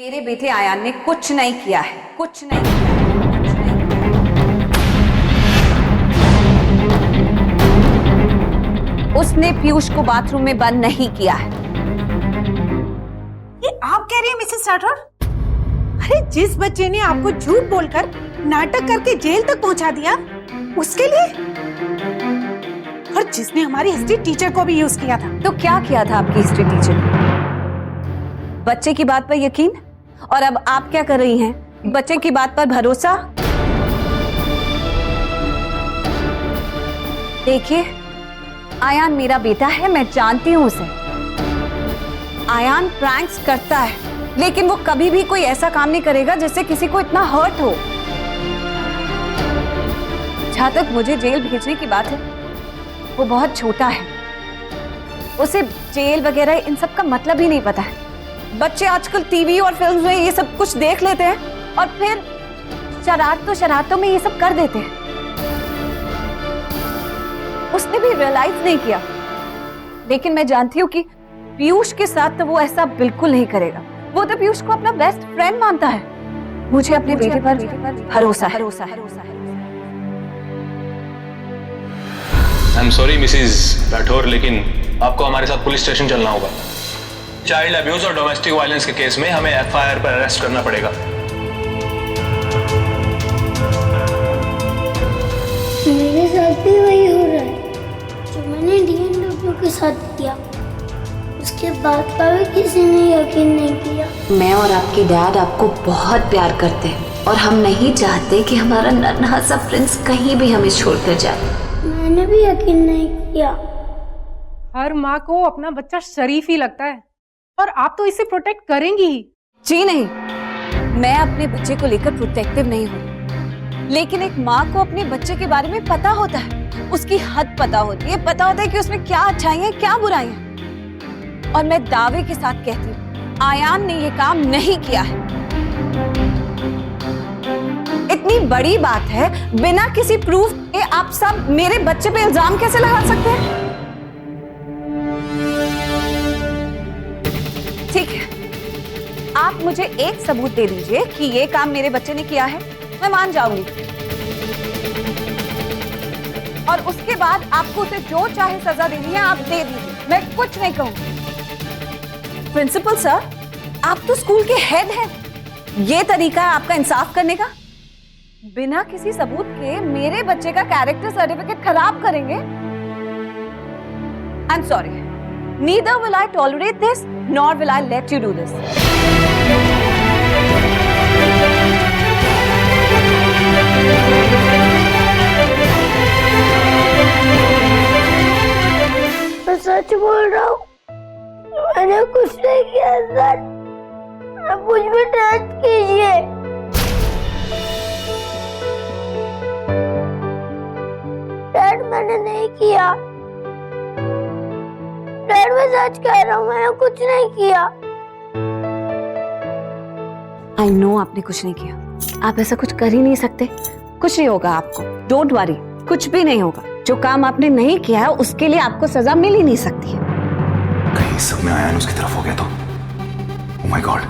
मेरे बेटे आयान ने कुछ नहीं किया है, कुछ नहीं किया है, कुछ नहीं किया। उसने पीयूष को बाथरूम में बंद नहीं किया है। ये आप कह रही हैं मिसेस राठौर? अरे जिस बच्चे ने आपको झूठ बोलकर नाटक करके जेल तक पहुंचा दिया उसके लिए, और जिसने हमारी हिस्ट्री टीचर को भी यूज किया था। तो क्या किया था आपकी हिस्ट्री टीचर ने? बच्चे की बात पर यकीन, और अब आप क्या कर रही हैं? बच्चे की बात पर भरोसा। देखिए, आयान मेरा बेटा है, मैं जानती हूं उसे। आयान प्रैंक्स करता है, लेकिन वो कभी भी कोई ऐसा काम नहीं करेगा जिससे किसी को इतना हर्ट हो। जहां तक मुझे जेल भेजने की बात है, वो बहुत छोटा है, उसे जेल वगैरह इन सब का मतलब ही नहीं पता है। बच्चे आजकल टीवी और फिल्म में ये सब कुछ देख लेते हैं और फिर शरारतों में ये सब कर देते हैं। उसने भी रियलाइज नहीं किया, लेकिन मैं जानती हूँ कि पीयूष के साथ तो वो ऐसा बिल्कुल नहीं करेगा। वो तो पीयूष को अपना बेस्ट फ्रेंड मानता है। मुझे अपने बेटे पर भरोसा है। I am sorry Mrs Rathore, लेकिन आपको हमारे साथ पुलिस स्टेशन चलना होगा। चाइल्ड अब्यूज और डोमेस्टिक वायलेंस के केस में हमें एफआईआर पर अरेस्ट करना पड़ेगा। मेरे साथ भी वही हो रहा है जो मैंने डीएनडब्ल्यू के साथ किया। उसके बाद का भी किसी ने यकीन नहीं किया। मैं और आपके डैड आपको बहुत प्यार करते हैं और हम नहीं चाहते कि हमारा नन्हा सा प्रिंस कहीं भी हमें छोड़कर जाए। मैंने भी यकीन नहीं किया। हर माँ को अपना बच्चा शरीफ ही लगता है, और आप तो इसे प्रोटेक्ट करेंगी ही। जी नहीं, मैं अपने बच्चे को लेकर प्रोटेक्टिव नहीं हूँ, लेकिन एक माँ को अपने बच्चे के बारे में पता होता है, उसकी हद पता होती है, पता होता है कि उसमें क्या अच्छाइयाँ क्या बुराइयाँ। और मैं दावे के साथ कहती हूँ, आयान ने ये काम नहीं किया है। इतनी बड़ी बात है, बिना किसी प्रूफ के आप सब मेरे बच्चे पे इल्जाम कैसे लगा सकते हैं? ठीक है, आप मुझे एक सबूत दे दीजिए कि ये काम मेरे बच्चे ने किया है, मैं मान जाऊंगी। और उसके बाद आपको उसे जो चाहे सजा देनी है आप दे दीजिए, मैं कुछ नहीं कहूंगी। प्रिंसिपल सर, आप तो स्कूल के हेड हैं, ये तरीका है आपका इंसाफ करने का? बिना किसी सबूत के मेरे बच्चे का कैरेक्टर सर्टिफिकेट खराब करेंगे? I am sorry, neither will I tolerate this, nor will I let you do this. मैं सच बोल रहा हूँ, मैंने कुछ नहीं किया सर। आप मुझ पे ट्रस्ट कीजिए। डैड, मैंने नहीं किया। डैड, मैं सच कह रहा हूँ, मैंने कुछ नहीं किया। I know आपने कुछ नहीं किया, आप ऐसा कुछ कर ही नहीं सकते। कुछ नहीं होगा आपको, डोंट वरी, कुछ भी नहीं होगा। जो काम आपने नहीं किया है उसके लिए आपको सजा मिल ही नहीं सकती है। कहीं सब में आयान उसकी तरफ हो गया तो? Oh my God!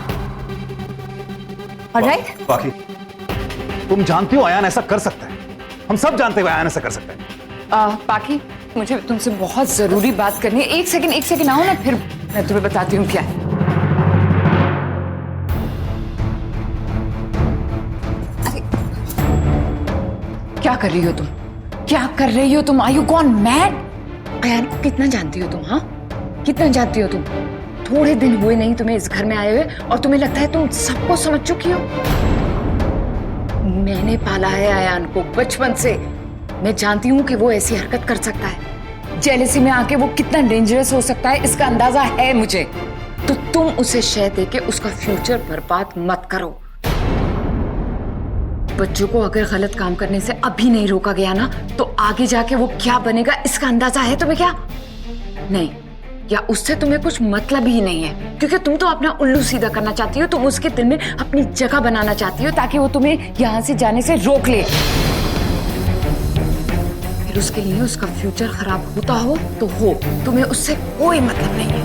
ऑलराइट, बाकी तुम जानती हो आयान ऐसा कर सकता है, हम सब जानते हो आयान ऐसा कर सकता है। पाकी, मुझे तुमसे बहुत जरूरी बात करनी है। एक सेकंड आओ ना, फिर मैं तुम्हें बताती हूँ क्या है। अरे क्या कर रही हो तुम? क्या कर रही हो तुम? Are you gone mad? Ayaan को कितना जानती हो तुम? हाँ, कितना जानती हो तुम? थोड़े दिन हुए नहीं तुम्हें इस घर में आए हुए और तुम्हें लगता है तुम सबको समझ चुकी हो। मैंने पाला है आयान को बचपन से। मैं जानती हूँ कि वो ऐसी हरकत कर सकता है। जेलसी में आके वो कितना डेंजरस हो सकता है, इसका अंदाजा है मुझे। तो तुम उसे शय देके उसका फ्यूचर बर्बाद मत करो। बच्चों को अगर गलत काम करने से अभी नहीं रोका गया ना, तो आगे जाके वो क्या बनेगा इसका अंदाजा है तुम्हें क्या? नहीं, या उससे तुम्हें कुछ मतलब ही नहीं है, क्योंकि तुम तो अपना उल्लू सीधा करना चाहती हो। तुम उसके दिल में अपनी जगह बनाना चाहती हो ताकि वो तुम्हें यहाँ से जाने से रोक ले। फिर उसके लिए उसका फ्यूचर खराब होता हो तो हो, तुम्हें उससे कोई मतलब नहीं है।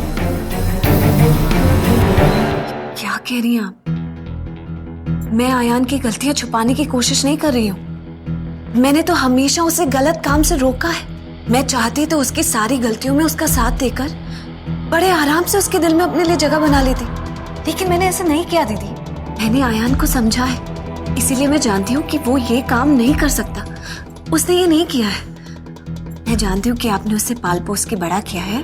क्या कह रही हैं आप? मैं आयान की गलतियां छुपाने की कोशिश नहीं कर रही हूँ। मैंने तो हमेशा उसे गलत काम से रोका है। मैं चाहती तो उसकी सारी गलतियों में उसका साथ देकर बड़े आराम से उसके दिल में अपने लिए जगह बना लेती, लेकिन मैंने ऐसा नहीं किया दीदी। मैंने आयान को समझा है, इसीलिए मैं जानती हूँ कि वो ये काम नहीं कर सकता। उसने ये नहीं किया है। मैं जानती हूँ कि आपने उससे पाल पोस के बड़ा किया है,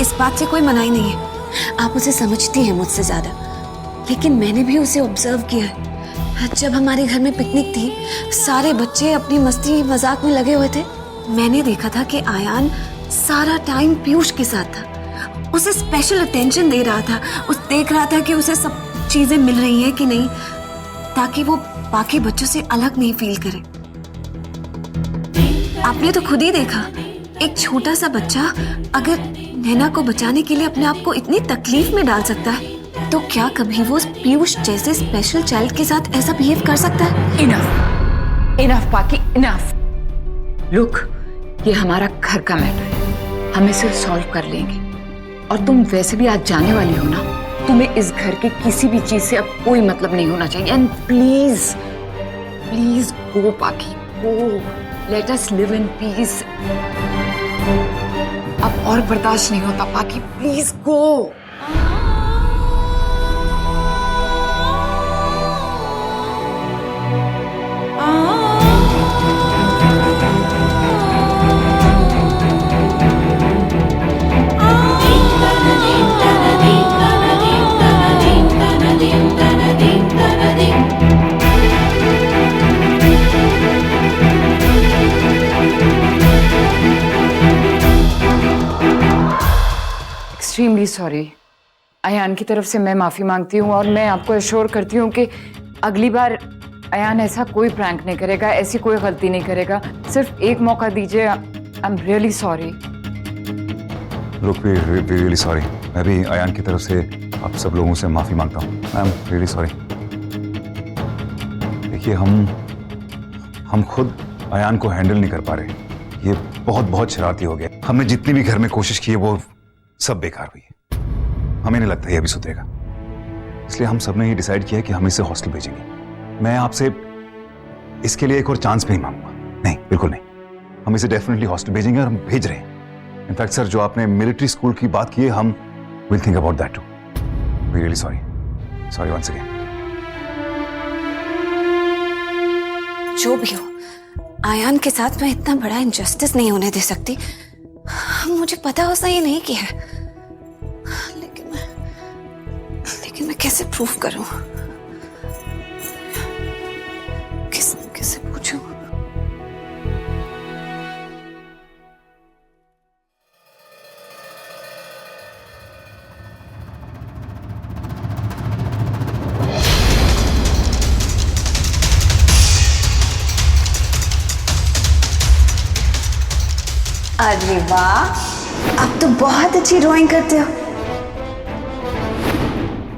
इस बात से कोई मनाही नहीं है। आप उसे समझती हैं मुझसे ज्यादा, लेकिन मैंने भी उसे ऑब्जर्व किया है। जब हमारे घर में पिकनिक थी, सारे बच्चे अपनी मस्ती मजाक में लगे हुए थे, मैंने देखा था कि आयान सारा टाइम पीयूष के साथ था, उसे स्पेशल अटेंशन दे रहा था। उस देख रहा था कि उसे सब चीजें मिल रही हैं कि नहीं, ताकि वो बाकी बच्चों से अलग नहीं फील करे। आपने तो खुद ही देखा, एक छोटा सा बच्चा अगर नैना को बचाने के लिए अपने आप को इतनी तकलीफ में डाल सकता है, तो क्या कभी वो पीयूष जैसे स्पेशल चाइल्ड के साथ ऐसा बिहेव कर सकता है? इनफ, इनफ पाकी, इनफ। लुक, ये हमारा घर का मैटर है, हम इसे सॉल्व कर लेंगे। और तुम वैसे भी आज जाने वाली हो ना, तुम्हें इस घर के किसी भी चीज से अब कोई मतलब नहीं होना चाहिए। And please please go Paki, go, let us live in peace. अब और बर्दाश्त नहीं होता Paki, please go. Extremely sorry. Ayaan की तरफ से मैं माफी मांगती हूँ और मैं आपको एश्योर करती हूँ कि अगली बार अयान ऐसा कोई प्रैंक नहीं करेगा, ऐसी कोई गलती नहीं करेगा। सिर्फ एक मौका दीजिए। I am really sorry. Look, we really sorry. मैं भी अयान की तरफ से आप सब लोगों से माफी मांगता हूँ। आई एम रियली सॉरी। देखिए, हम खुद अयान को हैंडल नहीं कर पा रहे। ये बहुत शरारती हो गया। हमने जितनी भी घर में कोशिश की है वो सब बेकार हुई है। हमें नहीं लगता ये अभी सुधरेगा, इसलिए हम सबने ये डिसाइड किया है कि हम इसे हॉस्टल भेजेंगे। मैं आपसे इसके लिए एक और चांस भी नहीं मांगूंगा। नहीं, बिल्कुल नहीं। हम इसे डेफिनेटली हॉस्टल भेजेंगे और हम भेज रहे हैं। इनफैक्ट सर, जो आपने मिलिट्री स्कूल की बात की है, हम will think about that too. We really sorry. Sorry once again. जो भी हो, आयान के साथ मैं इतना बड़ा इनजस्टिस नहीं होने दे सकती। मुझे पता उसने ये नहीं किया है, लेकिन मैं कैसे प्रूफ करूं? किससे पूछूं? अरे वाह, आप तो बहुत अच्छी ड्राइंग करते हो।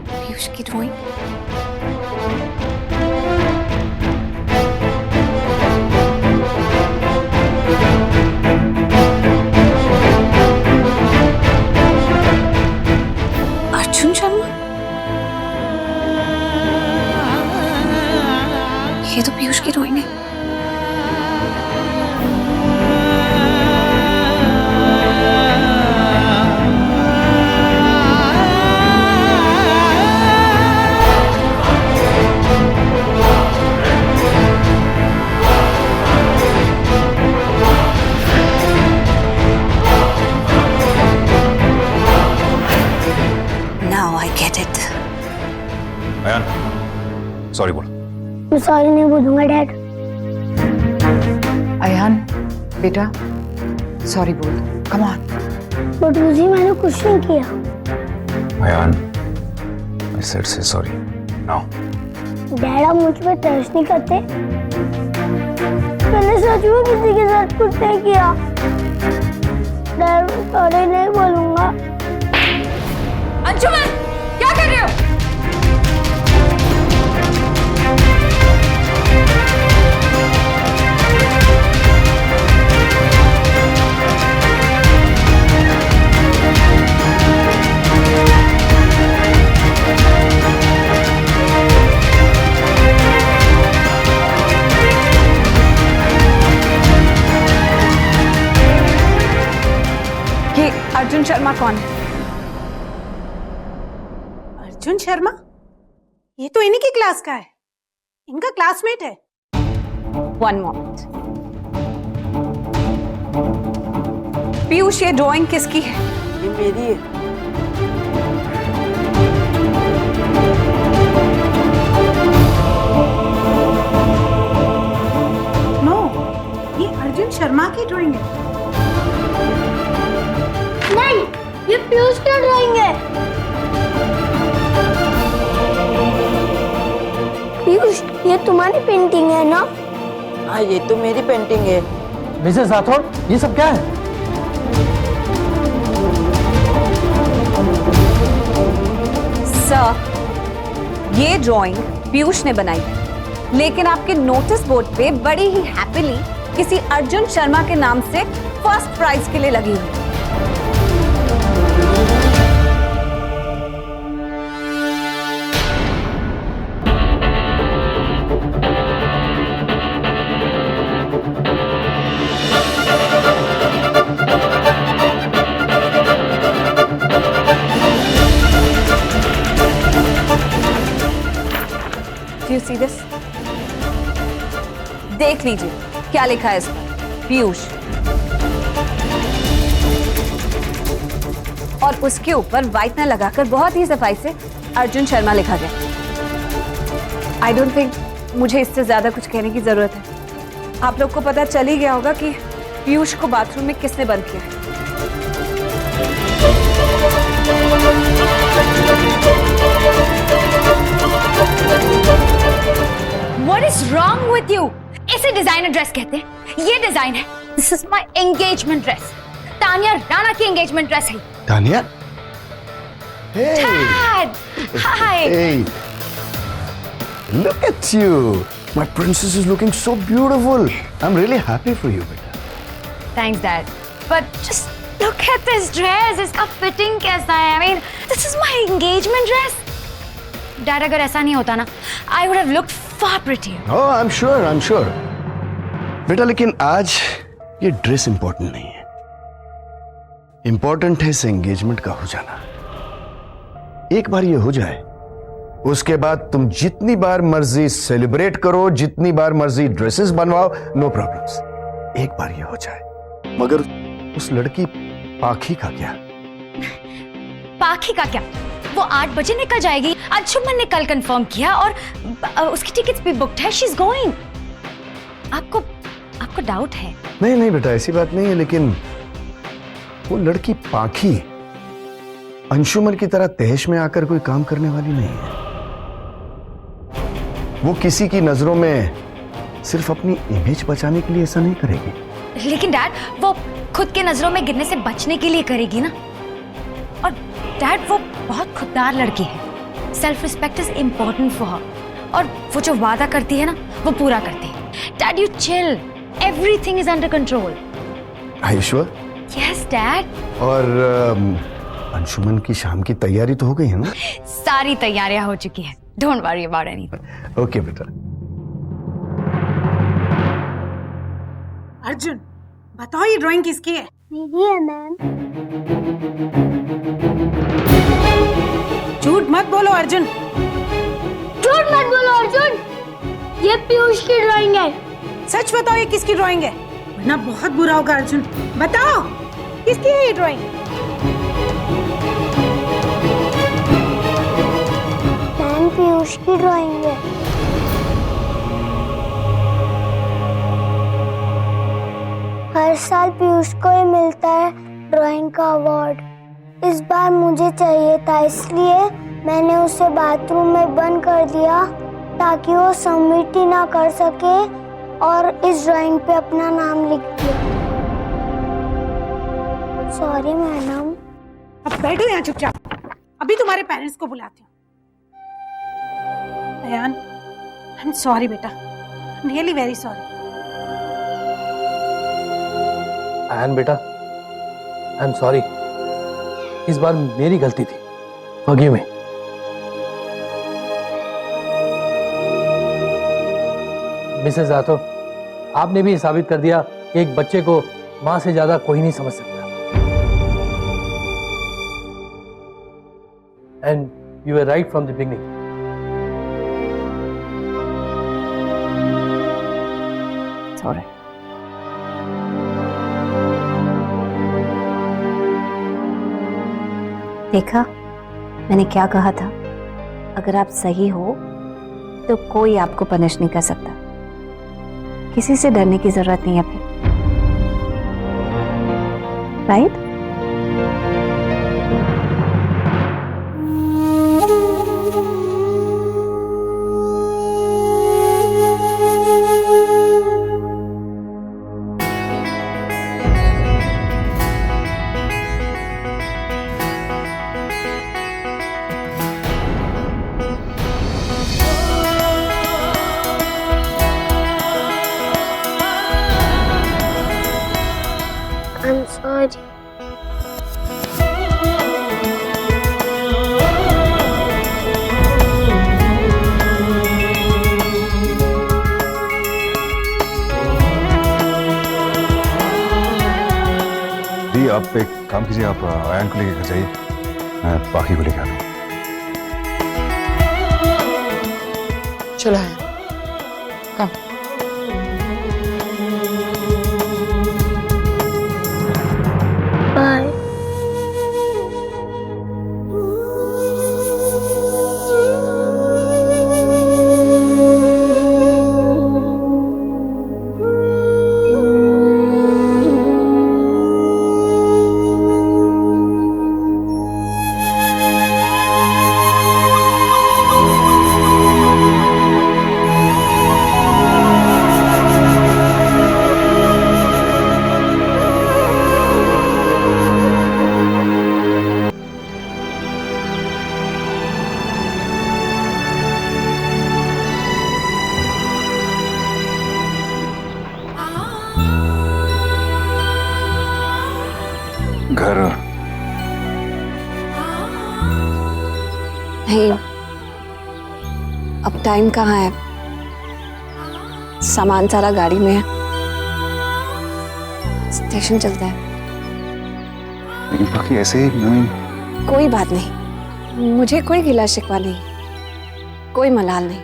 पीयूष की ड्राइंग? अर्जुन शर्मा? ये तो पीयूष की ड्राइंग है। अयान, सॉरी बोल। मैं सॉरी नहीं बोलूंगा डैड। अयान बेटा, सॉरी बोल, कम ऑन। बट मुझे मैंने कुछ नहीं किया। Ayaan, I said say sorry now. Dad, आप मुझ पर ट्रस्ट नहीं करते? मैंने सच में किसी के साथ कुछ नहीं किया। डैड, सॉरी नहीं बोलूंगा। अंशुमन, क्या कर रहे हो? शर्मा कौन है? अर्जुन शर्मा? ये तो इन्हीं की क्लास का है, इनका क्लासमेट है। One moment. पीयूष, ये ड्राइंग किसकी है? ये मेरी है। नो, ये अर्जुन शर्मा की ड्राइंग है। नहीं, ये पीयूष की ड्राइंग है। पीयूष, ये तुम्हारी पेंटिंग है ना? हाँ, ये तो मेरी पेंटिंग है। मिसेस राठौर, ये सब क्या है? सर, ये ड्राइंग पीयूष ने बनाई है, लेकिन आपके नोटिस बोर्ड पे बड़ी ही हैप्पीली किसी अर्जुन शर्मा के नाम से फर्स्ट प्राइज के लिए लगी हुई है। Do you see this? देख लीजिए क्या लिखा है इस पर, पीयूष, और उसके ऊपर व्हाइटनर लगाकर बहुत ही सफाई से अर्जुन शर्मा लिखा गया। आई डोंट थिंक मुझे इससे ज्यादा कुछ कहने की जरूरत है। आप लोग को पता चल ही गया होगा कि पीयूष को बाथरूम में किसने बंद किया है। What is wrong with you? इसे डिजाइनर ड्रेस कहते हैं। ये डिजाइन है। This is my engagement dress. Tania Rana की engagement dress है। Tania? Hey! Dad! Hi! Hey! Look at you! My princess is looking so beautiful. I'm really happy for you, beta. Thanks, Dad. But just look at this dress. इसका fitting कैसा है? I mean, this is my engagement dress. Dad, अगर ऐसा नहीं होता ना, I would have looked far prettier. Oh, I'm sure. बेटा, लेकिन आज ये ड्रेस इंपॉर्टेंट नहीं है। इंपॉर्टेंट है इस एंगेजमेंट का हो जाना। एक बार ये हो जाए, उसके बाद तुम जितनी बार मर्जी सेलिब्रेट करो, जितनी बार मर्जी ड्रेसेस बनवाओ, नो प्रॉब्लम्स। एक बार ये हो जाए। मगर उस लड़की पाखी का क्या? पाखी का क्या? वो 8 बजे निकल जाएगी। अंशुमन ने कल कंफर्म किया और उसकी टिकट्स भी बुक्ड है। She is going. आपको डाउट है? नहीं बेटा, ऐसी बात नहीं है, लेकिन वो लड़की पाखी अंशुमन की तरह तहश में आकर कोई काम करने वाली नहीं है। वो किसी की नजरों में सिर्फ अपनी इमेज बचाने के लिए ऐसा नहीं करेगी। लेकिन डैड, वो खुद के नजरों में गिरने से बचने के लिए करेगी ना। और डैड, वो बहुत खुददार लड़की है। Self respect is important for her, और वो जो वादा करती है ना, वो पूरा करती है। Dad, you chill, everything is under control. Are you sure? Yes dad. और अंशुमन की शाम की तैयारी तो हो गई है ना? सारी तैयारियां हो चुकी है। Don't worry about anything. Okay बेटा। अर्जुन, बताओ ये ड्राइंग किसकी है? मेरी है मैम। झूठ मत बोलो अर्जुन। झूठ मत बोलो अर्जुन, ये पीयूष की ड्राइंग है। सच बताओ ये किसकी ड्राइंग है, वरना बहुत बुरा होगा। अर्जुन, बताओ किसकी है ये ड्राइंग? मैम, पीयूष की ड्राइंग है। हर साल पीयूष को ही मिलता है ड्राइंग का अवार्ड। इस बार मुझे चाहिए था, इसलिए मैंने उसे बाथरूम में बंद कर दिया ताकि वो सबमिट ही ना कर सके, और इस ड्राइंग पे अपना नाम लिख दिया। Sorry madam. अब बैठो यहाँ चुपचाप, अभी तुम्हारे पेरेंट्स को बुलाती हूँ। अयान, आई एम सॉरी बेटा, रियली वेरी सॉरी। आयन बेटा, आई एम सॉरी। इस बार मेरी गलती थी। Forgive me. मिसेस राठौर, आपने भी साबित कर दिया कि एक बच्चे को मां से ज्यादा कोई नहीं समझ सकता। And you were right from the beginning. Sorry. देखा, मैंने क्या कहा था? अगर आप सही हो तो कोई आपको पनिश नहीं कर सकता। किसी से डरने की जरूरत नहीं है फिर, राइट? I'm sorry. जी आप एक काम कीजिए, आप आयन को लेके घर जाइए, मैं बाकी को लेके आता हूँ। चलो है कम। Bye. घर नहीं, अब टाइम कहाँ है? सामान सारा गाड़ी में है, स्टेशन चलता है। लेकिन बाकी ऐसे ही कोई बात नहीं, मुझे कोई गिला शिकवा नहीं, कोई मलाल नहीं।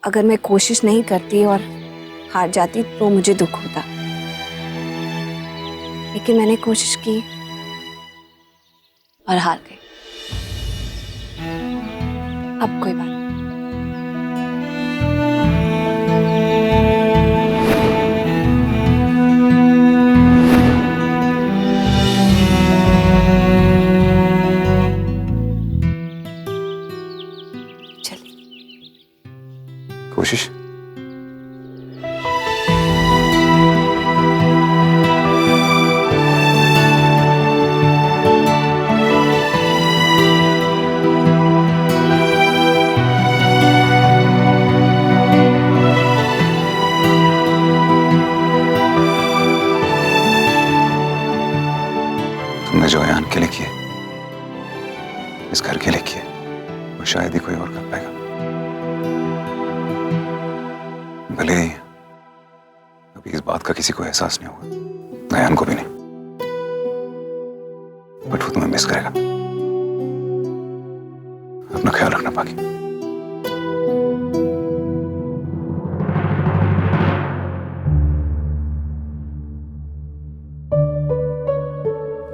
अगर मैं कोशिश नहीं करती और हार जाती तो मुझे दुख होता, लेकिन मैंने कोशिश की और हार गई। अब कोई बात नहीं। चलिए। कोशिश तुमने जो अयान के लिए किए, इस घर के लिए किए, वो शायद ही कोई और कर पाएगा। भले ही अभी इस बात का किसी को एहसास नहीं होगा, अयान को भी नहीं, बट वो तुम्हें मिस करेगा। अपना ख्याल रखना बाकी।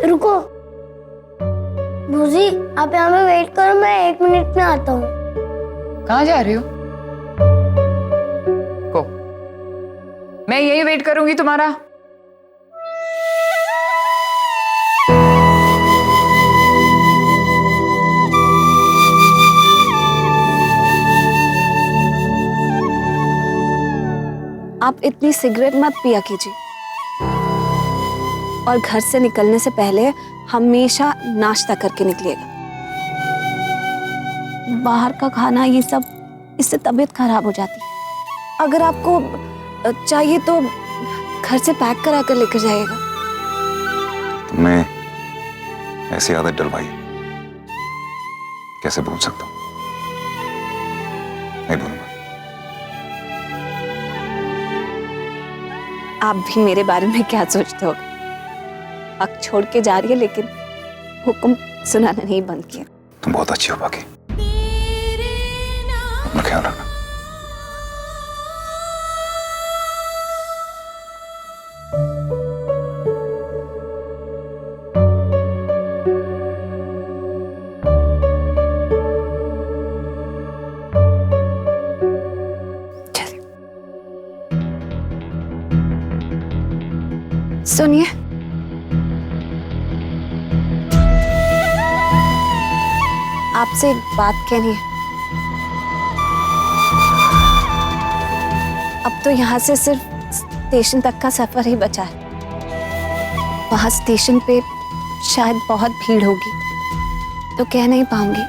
रुको भूजी, आप यहाँ पे वेट करो, मैं 1 मिनट में आता हूँ। कहाँ जा रही हो? को मैं यही वेट करूंगी तुम्हारा। आप इतनी सिगरेट मत पिया कीजिए, और घर से निकलने से पहले हमेशा नाश्ता करके निकलिएगा। बाहर का खाना ये सब, इससे तबीयत खराब हो जाती है। अगर आपको चाहिए तो घर से पैक करा कर लेकर जाइएगा। तुमने ऐसी आदत डलवाई, कैसे भूल सकता हूं? नहीं भूलूंगा। आप भी मेरे बारे में क्या सोचते हो? हक छोड़ के जा रही है, लेकिन हुक्म सुनाना नहीं बंद किया। तुम बहुत अच्छी हो बाकी। अपना ख्याल रखना। सुनिए, आपसे एक बात कहनी है। अब तो यहाँ से सिर्फ स्टेशन तक का सफर ही बचा है। वहां स्टेशन पे शायद बहुत भीड़ होगी, तो कह नहीं पाऊंगी।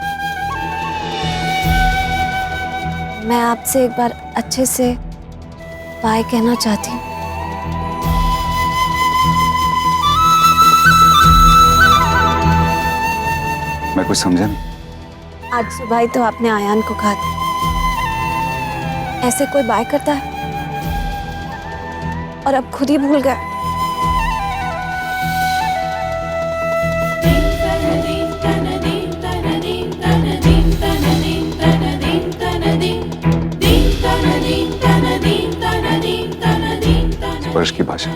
मैं आपसे एक बार अच्छे से बाय कहना चाहती हूँ। मैं कुछ समझा नहीं। आज सुबह ही तो आपने आयान को कहा था। ऐसे कोई बाय करता है? और अब खुद ही भूल गया। स्पर्श की भाषा।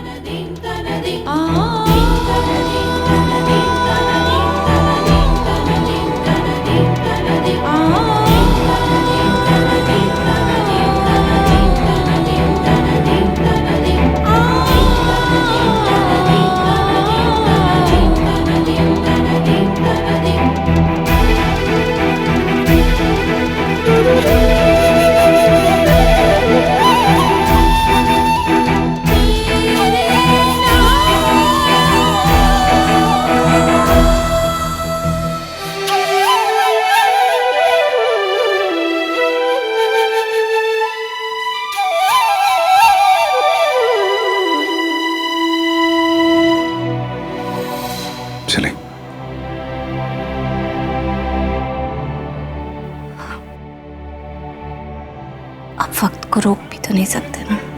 चले। अब वक्त को रोक भी तो नहीं सकते ना।